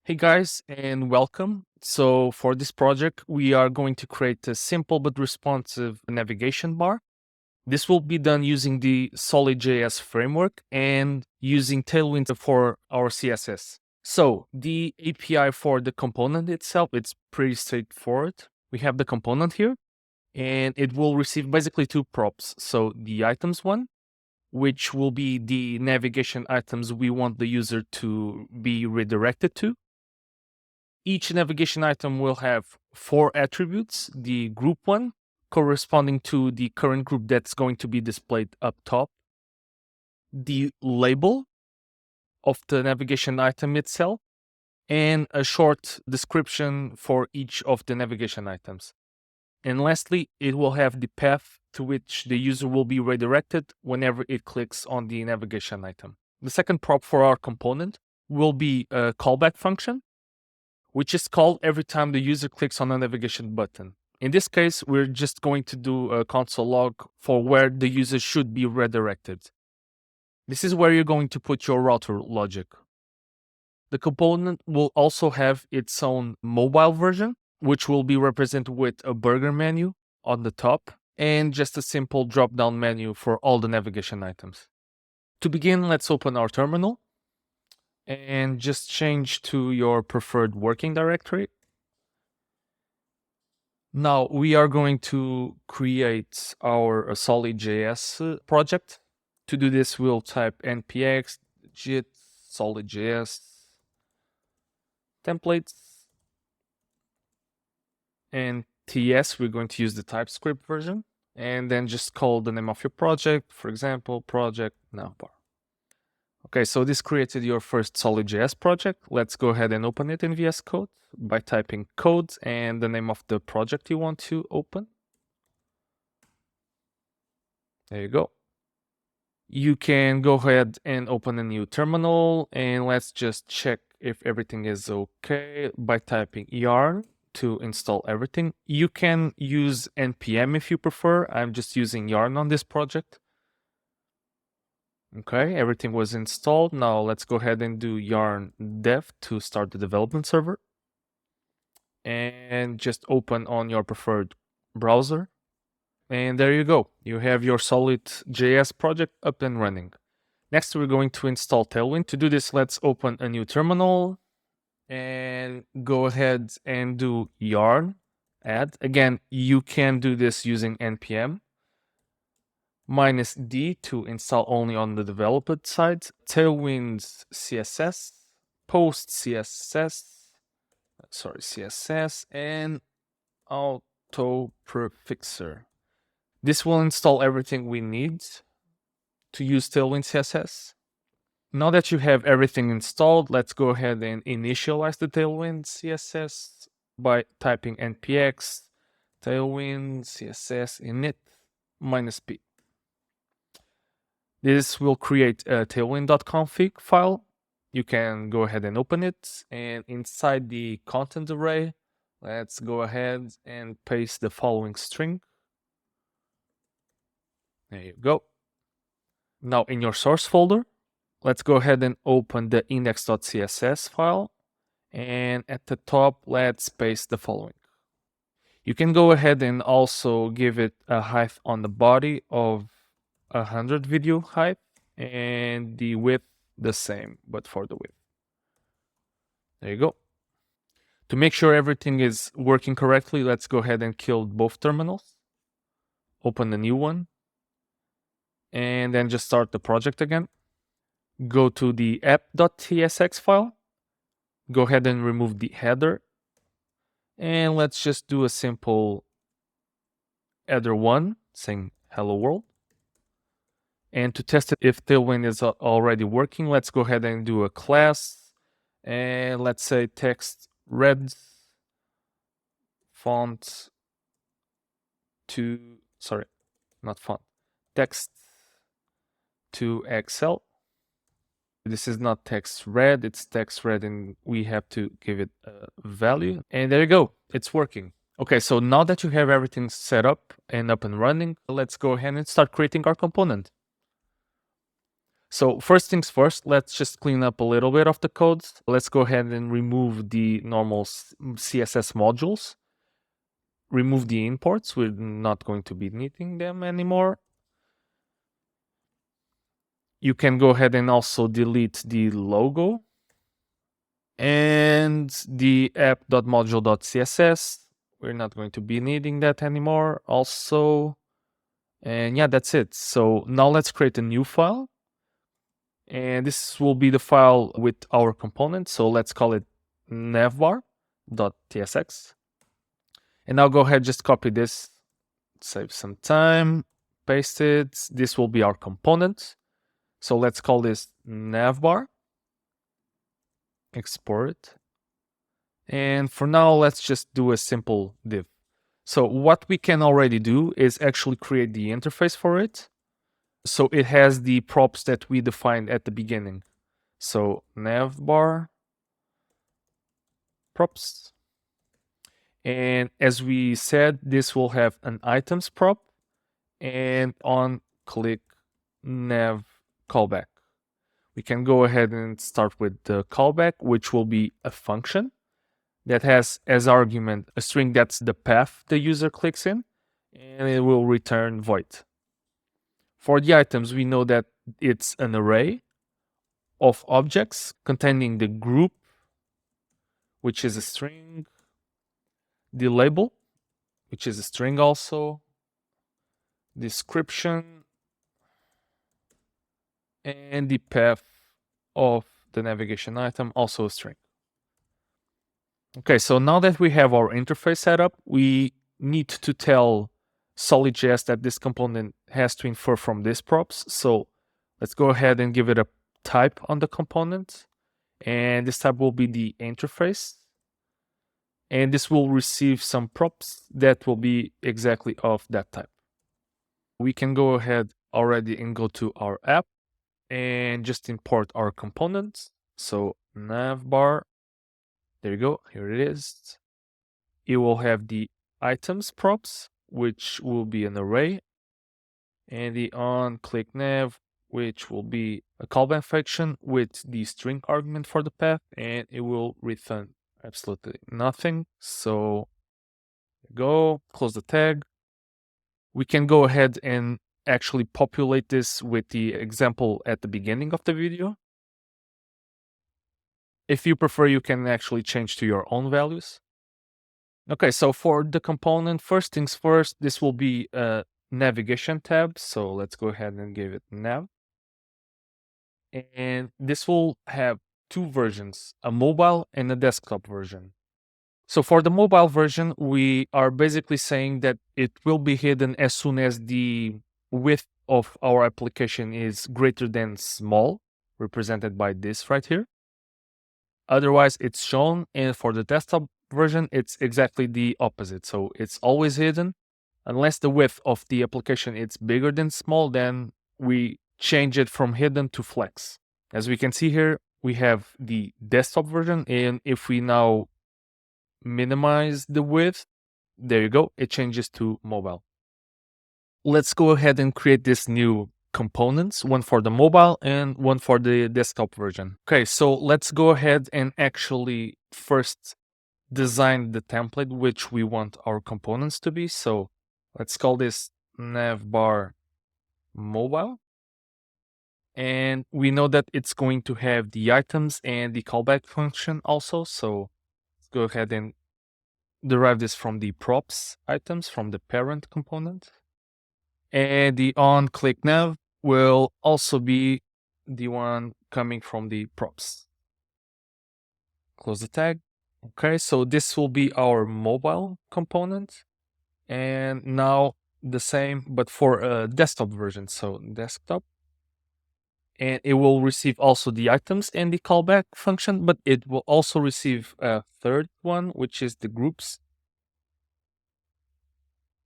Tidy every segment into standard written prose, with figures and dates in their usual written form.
Hey guys, and welcome. So for this project, we are going to create a simple but responsive navigation bar. This will be done using the SolidJS framework and using Tailwind for our CSS. So the API for the component itself, it's pretty straightforward. We have the component here, and it will receive basically two props. So the items one, which will be the navigation items we want the user to be redirected to. Each navigation item will have 4 attributes. The group one corresponding to the current group that's going to be displayed up top. The label of the navigation item itself, and a short description for each of the navigation items. And lastly, it will have the path to which the user will be redirected whenever it clicks on the navigation item. The second prop for our component will be a callback function, which is called every time the user clicks on a navigation button. In this case, we're just going to do a console log for where the user should be redirected. This is where you're going to put your router logic. The component will also have its own mobile version, which will be represented with a burger menu on the top and just a simple drop-down menu for all the navigation items. To begin, let's open our terminal and just change to your preferred working directory. Now we are going to create our SolidJS project. To do this, we'll type npx git solidjs templates, and ts, we're going to use the TypeScript version, and then just call the name of your project, for example, project navbar. Okay, so this created your first SolidJS project. Let's go ahead and open it in VS Code by typing code and the name of the project you want to open. There you go. You can go ahead and open a new terminal, and let's just check if everything is okay by typing yarn to install everything. You can use npm if you prefer. I'm just using yarn on this project. Okay, everything was installed. Now let's go ahead and do yarn dev to start the development server. And just open on your preferred browser. And there you go. You have your SolidJS project up and running. Next, we're going to install Tailwind. To do this, let's open a new terminal and go ahead and do yarn add. Again, you can do this using npm. -d to install only on the developer side. Tailwind CSS, post CSS, CSS, and auto prefixer. This will install everything we need to use Tailwind CSS. Now that you have everything installed, let's go ahead and initialize the Tailwind CSS by typing npx tailwind css init -p. This will create a tailwind.config file. You can go ahead and open it, and inside the content array, let's go ahead and paste the following string. There you go. Now in your source folder, let's go ahead and open the index.css file, and at the top, let's paste the following. You can go ahead and also give it a height on the body of 100 video height, and the width the same, but for the width. There you go. To make sure everything is working correctly, let's go ahead and kill both terminals. Open a new one, and then just start the project again. Go to the app.tsx file. Go ahead and remove the header. And let's just do a simple header 1 saying hello world. And to test it if Tailwind is already working, let's go ahead and do a class. And let's say text red font to, sorry, not font, text to XL. This is not text red, it's text red, and we have to give it a value. And there you go, it's working. Okay, so now that you have everything set up and running, let's go ahead and start creating our component. So first things first, let's just clean up a little bit of the code. Let's go ahead and remove the normal CSS modules. Remove the imports. We're not going to be needing them anymore. You can go ahead and also delete the logo and the app.module.css. We're not going to be needing that anymore also. And yeah, that's it. So now let's create a new file. And this will be the file with our component. So let's call it navbar.tsx. And now go ahead, just copy this, save some time, paste it. This will be our component. So let's call this navbar. Export it. And for now, let's just do a simple div. So what we can already do is actually create the interface for it. So it has the props that we defined at the beginning. So navbar props. And as we said, this will have an items prop and on click nav callback. We can go ahead and start with the callback, which will be a function that has as argument a string that's the path the user clicks in, and it will return void. For the items, we know that it's an array of objects containing the group, which is a string, the label, which is a string also, description, and the path of the navigation item, also a string. Okay, so now that we have our interface set up, we need to tell SolidJS that this component has to infer from these props. So let's go ahead and give it a type on the component. And this type will be the interface. And this will receive some props that will be exactly of that type. We can go ahead already and go to our app and just import our components. So navbar, there you go, here it is. It will have the items props, which will be an array, and the on-click nav, which will be a callback function with the string argument for the path, and it will return absolutely nothing. So go, close the tag. We can go ahead and actually populate this with the example at the beginning of the video. If you prefer, you can actually change to your own values. Okay, so for the component, first things first, this will be a navigation tab. So let's go ahead and give it nav. And this will have two versions, a mobile and a desktop version. So for the mobile version, we are basically saying that it will be hidden as soon as the width of our application is greater than small, represented by this right here. Otherwise, it's shown. And for the desktop version, it's exactly the opposite. So it's always hidden. Unless the width of the application is bigger than small, then we change it from hidden to flex. As we can see here, we have the desktop version. And if we now minimize the width, there you go, it changes to mobile. Let's go ahead and create this new components, one for the mobile and one for the desktop version. Okay, so let's go ahead and actually first design the template which we want our components to be. So let's call this navbar mobile. And we know that it's going to have the items and the callback function also. So let's go ahead and derive this from the props items from the parent component. And the on-click nav will also be the one coming from the props. Close the tag. Okay, so this will be our mobile component. And now the same, but for a desktop version. So desktop. And it will receive also the items and the callback function, but it will also receive a third one, which is the groups.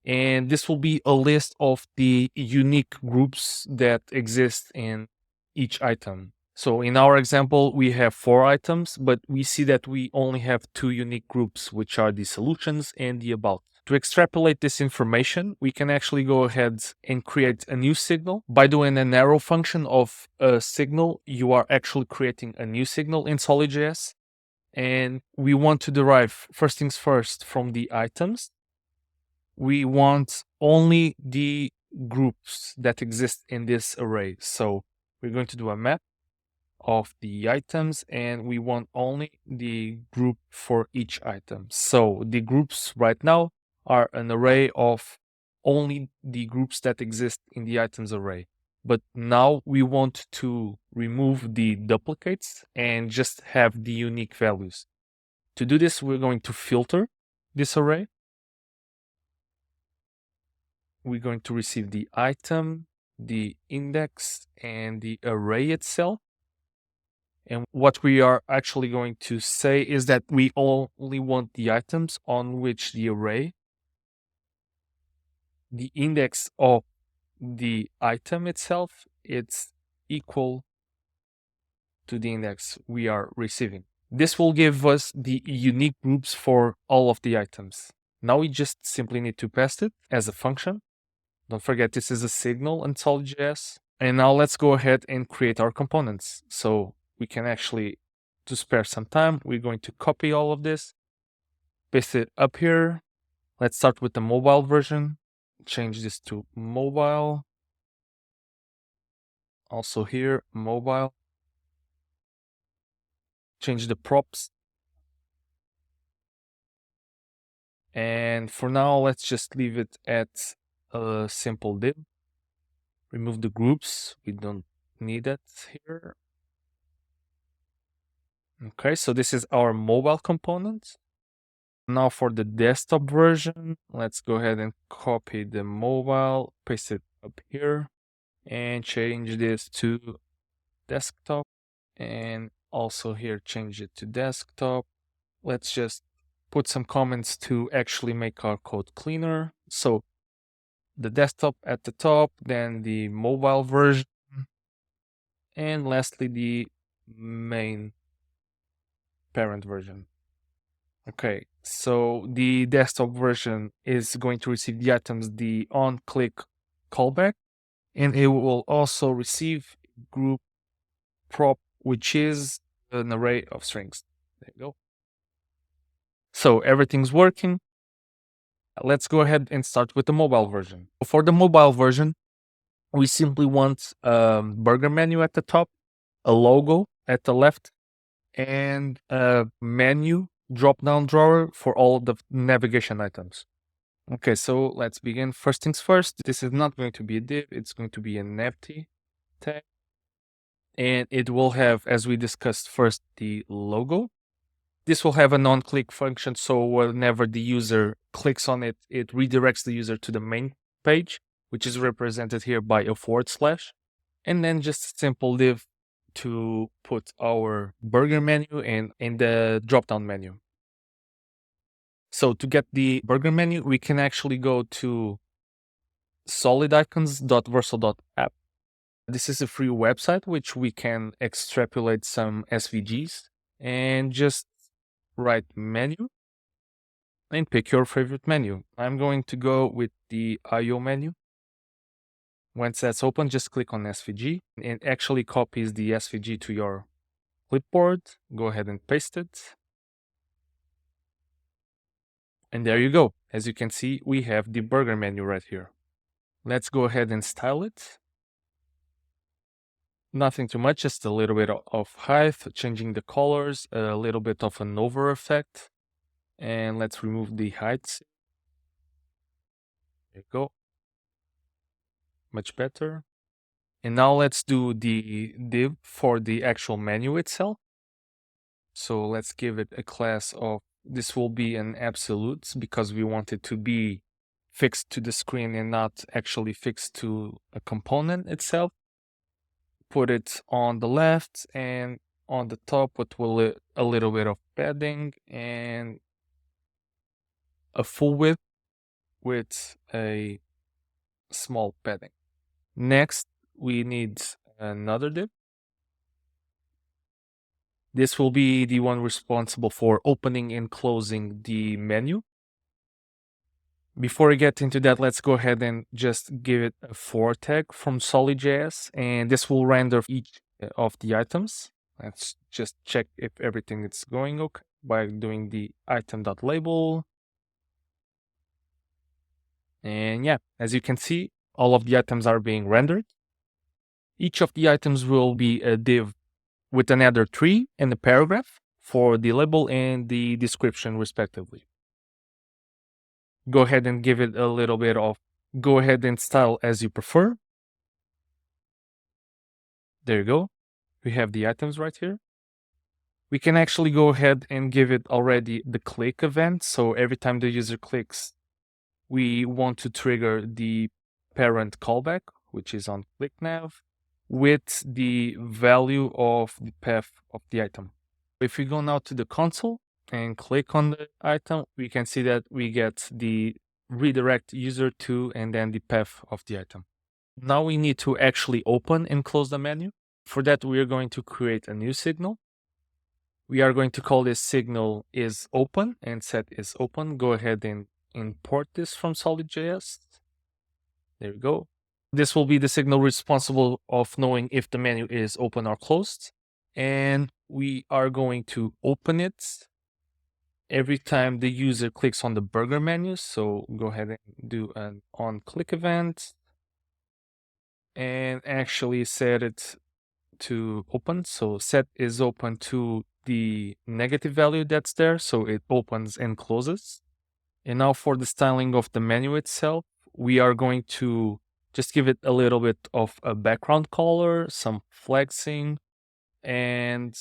And this will be a list of the unique groups that exist in each item. So in our example, we have 4 items, but we see that we only have 2 unique groups, which are the solutions and the about. To extrapolate this information, we can actually go ahead and create a new signal. By doing an arrow function of a signal, you are actually creating a new signal in SolidJS. And we want to derive, first things first, from the items. We want only the groups that exist in this array. So we're going to do a map of the items, and we want only the group for each item. So the groups right now are an array of only the groups that exist in the items array. But now we want to remove the duplicates and just have the unique values. To do this, we're going to filter this array. We're going to receive the item, the index, and the array itself. And what we are actually going to say is that we only want the items on which the array, the index of the item itself, it's equal to the index we are receiving. This will give us the unique groups for all of the items. Now we just simply need to pass it as a function. Don't forget, this is a signal in SolidJS. And now let's go ahead and create our components. So we can actually, to spare some time, we're going to copy all of this, paste it up here. Let's start with the mobile version. Change this to mobile. Also here, mobile. Change the props. And for now, let's just leave it at a simple div. Remove the groups. We don't need that here. Okay, so this is our mobile component. Now for the desktop version, let's go ahead and copy the mobile, paste it up here, and change this to desktop. And also here, change it to desktop. Let's just put some comments to actually make our code cleaner. So the desktop at the top, then the mobile version, and lastly the main parent version. Okay, so the desktop version is going to receive the items, the on-click callback, and it will also receive group prop, which is an array of strings. There you go. So everything's working. Let's go ahead and start with the mobile version. For the mobile version, we simply want a burger menu at the top, a logo at the left, and a menu drop-down drawer for all of the navigation items. Okay, so let's begin. First things first, this is not going to be a div, it's going to be an empty tag. And it will have, as we discussed first, the logo. This will have a non-click function, so whenever the user clicks on it, it redirects the user to the main page, which is represented here by a /. And then just a simple div to put our burger menu in the drop-down menu. So to get the burger menu, we can actually go to solidicons.vercel.app. This is a free website which we can extrapolate some SVGs and just write menu and pick your favorite menu. I'm going to go with the IO menu. Once that's open, just click on SVG and it actually copies the SVG to your clipboard. Go ahead and paste it. And there you go. As you can see, we have the burger menu right here. Let's go ahead and style it. Nothing too much, just a little bit of height, changing the colors, a little bit of an over effect. And let's remove the heights. There you go. Much better. And now let's do the div for the actual menu itself. So let's give it a class of, this will be an absolute because we want it to be fixed to the screen and not actually fixed to a component itself. Put it on the left and on the top with a little bit of padding and a full width with a small padding. Next, we need another div. This will be the one responsible for opening and closing the menu. Before we get into that, let's go ahead and just give it a for tag from SolidJS, and this will render each of the items. Let's just check if everything is going okay by doing the item.label. And yeah, as you can see, all of the items are being rendered. Each of the items will be a div with another tree and a paragraph for the label and the description respectively. Go ahead and give it a little bit of go ahead and style as you prefer. There you go. We have the items right here. We can actually go ahead and give it already the click event. So every time the user clicks, we want to trigger the parent callback, which is on click nav, with the value of the path of the item. If we go now to the console and click on the item, we can see that we get the redirect user to and then the path of the item. Now we need to actually open and close the menu. For that, we are going to create a new signal. We are going to call this signal is open and set is open. Go ahead and import this from SolidJS. There we go. This will be the signal responsible of knowing if the menu is open or closed. And we are going to open it every time the user clicks on the burger menu. So go ahead and do an on click event and actually set it to open. So set is open to the negative value that's there. So it opens and closes. And now for the styling of the menu itself, we are going to just give it a little bit of a background color, some flexing, and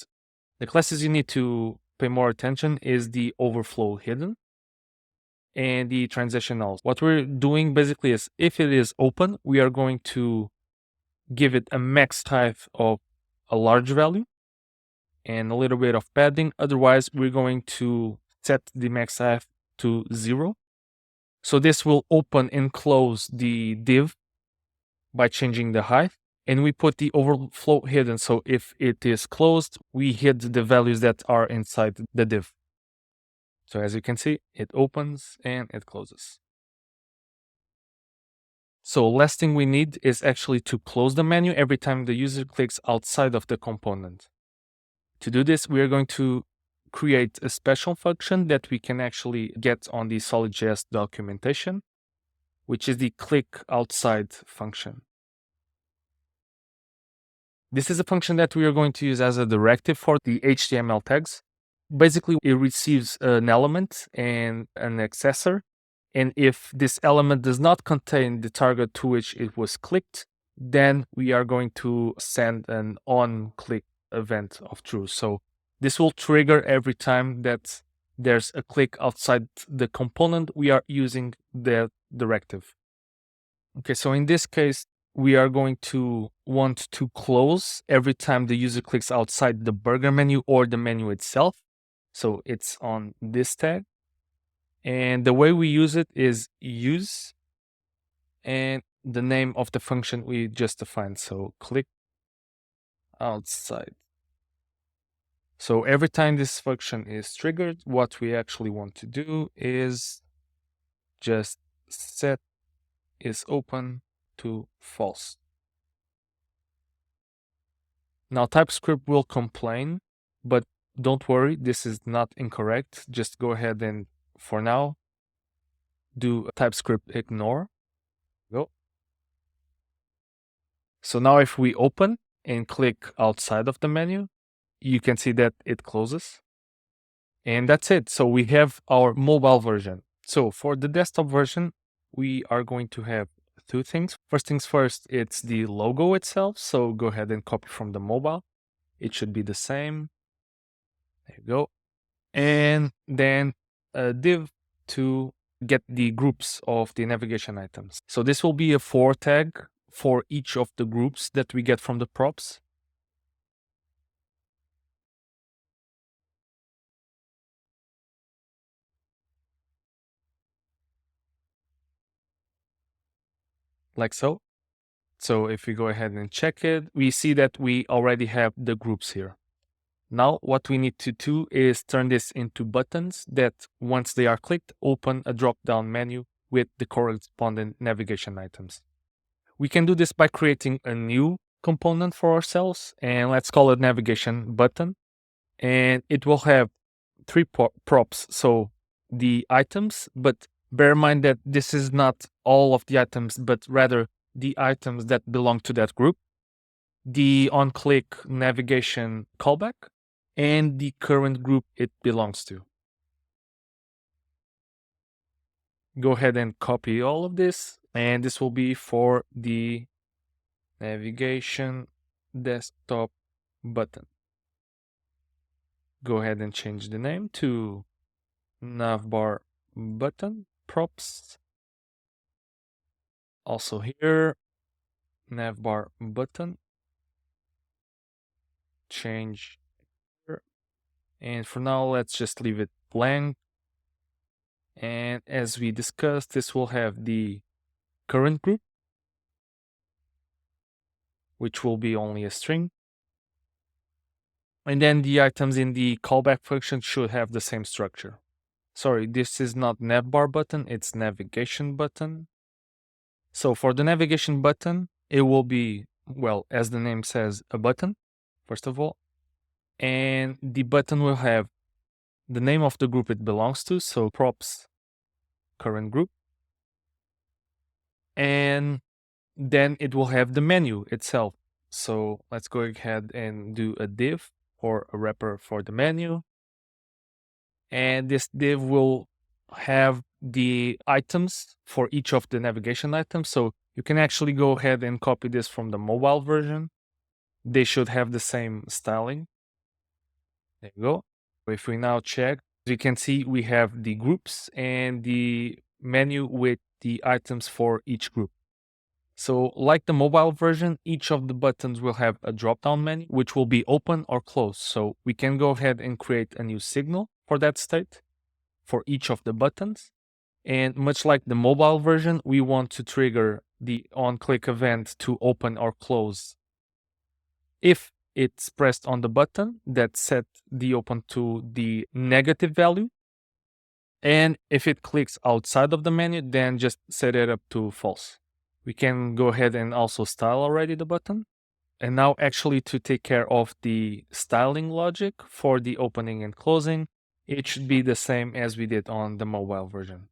the classes you need to pay more attention is the overflow hidden and the transitionals. What we're doing basically is if it is open, we are going to give it a max height of a large value and a little bit of padding. Otherwise, we're going to set the max height to 0. So this will open and close the div by changing the height. And we put the overflow hidden. So if it is closed, we hid the values that are inside the div. So as you can see, it opens and it closes. So last thing we need is actually to close the menu every time the user clicks outside of the component. To do this, we are going to create a special function that we can actually get on the SolidJS documentation, which is the click outside function. This is a function that we are going to use as a directive for the HTML tags. Basically, it receives an element and an accessor. And if this element does not contain the target to which it was clicked, then we are going to send an on-click event of true. So this will trigger every time that there's a click outside the component we are using the directive. Okay, so in this case, we are going to want to close every time the user clicks outside the burger menu or the menu itself. So it's on this tag. And the way we use it is use and the name of the function we just defined. So click outside. So every time this function is triggered, what we actually want to do is just set is open to false. Now TypeScript will complain, but don't worry, this is not incorrect. Just go ahead and for now, do TypeScript ignore. Go. So now if we open and click outside of the menu, you can see that it closes. And that's it. So we have our mobile version. So for the desktop version, we are going to have two things. First things first, it's the logo itself. So go ahead and copy from the mobile. It should be the same. There you go. And then a div to get the groups of the navigation items. So this will be a for tag for each of the groups that we get from the props. Like so. So if we go ahead and check it, we see that we already have the groups here. Now what we need to do is turn this into buttons that once they are clicked, open a drop-down menu with the corresponding navigation items. We can do this by creating a new component for ourselves, and let's call it navigation button. And it will have three props, so the items, but bear in mind that this is not all of the items, but rather the items that belong to that group, the on-click navigation callback, and the current group it belongs to. Go ahead and copy all of this, and this will be for the navigation desktop button. Go ahead and change the name to navbar button props. Also here, navbar button. Change here. And for now, let's just leave it blank. And as we discussed, this will have the current group, which will be only a string. And then the items in the callback function should have the same structure. Sorry, this is not navbar button, it's navigation button. So for the navigation button, it will be, well, as the name says, a button, first of all. And the button will have the name of the group it belongs to, so props current group. And then it will have the menu itself. So let's go ahead and do a div or a wrapper for the menu. And this div will have the items for each of the navigation items. So you can actually go ahead and copy this from the mobile version. They should have the same styling. There you go. If we now check, you can see we have the groups and the menu with the items for each group. So like the mobile version, each of the buttons will have a drop-down menu, which will be open or closed. So we can go ahead and create a new signal for that state for each of the buttons. And much like the mobile version, we want to trigger the on-click event to open or close if it's pressed on the button that set the open to the negative value. And if it clicks outside of the menu, then just set it up to false. We can go ahead and also style already the button. And now actually to take care of the styling logic for the opening and closing, it should be the same as we did on the mobile version.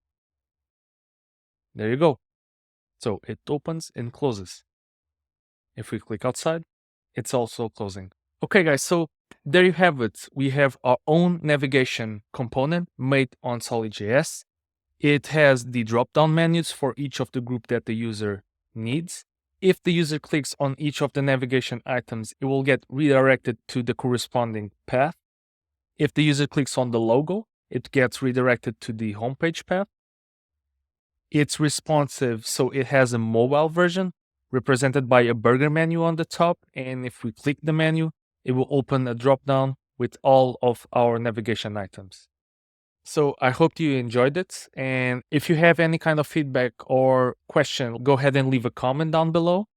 There you go. So it opens and closes. If we click outside, it's also closing. Okay guys, so there you have it. We have our own navigation component made on SolidJS. It has the drop-down menus for each of the group that the user needs. If the user clicks on each of the navigation items, it will get redirected to the corresponding path. If the user clicks on the logo, it gets redirected to the homepage path. It's responsive, so it has a mobile version represented by a burger menu on the top. And if we click the menu, it will open a drop-down with all of our navigation items. So I hope you enjoyed it. And if you have any kind of feedback or question, go ahead and leave a comment down below.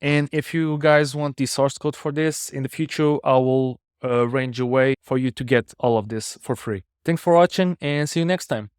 And if you guys want the source code for this in the future, I will arrange a way for you to get all of this for free. Thanks for watching and see you next time.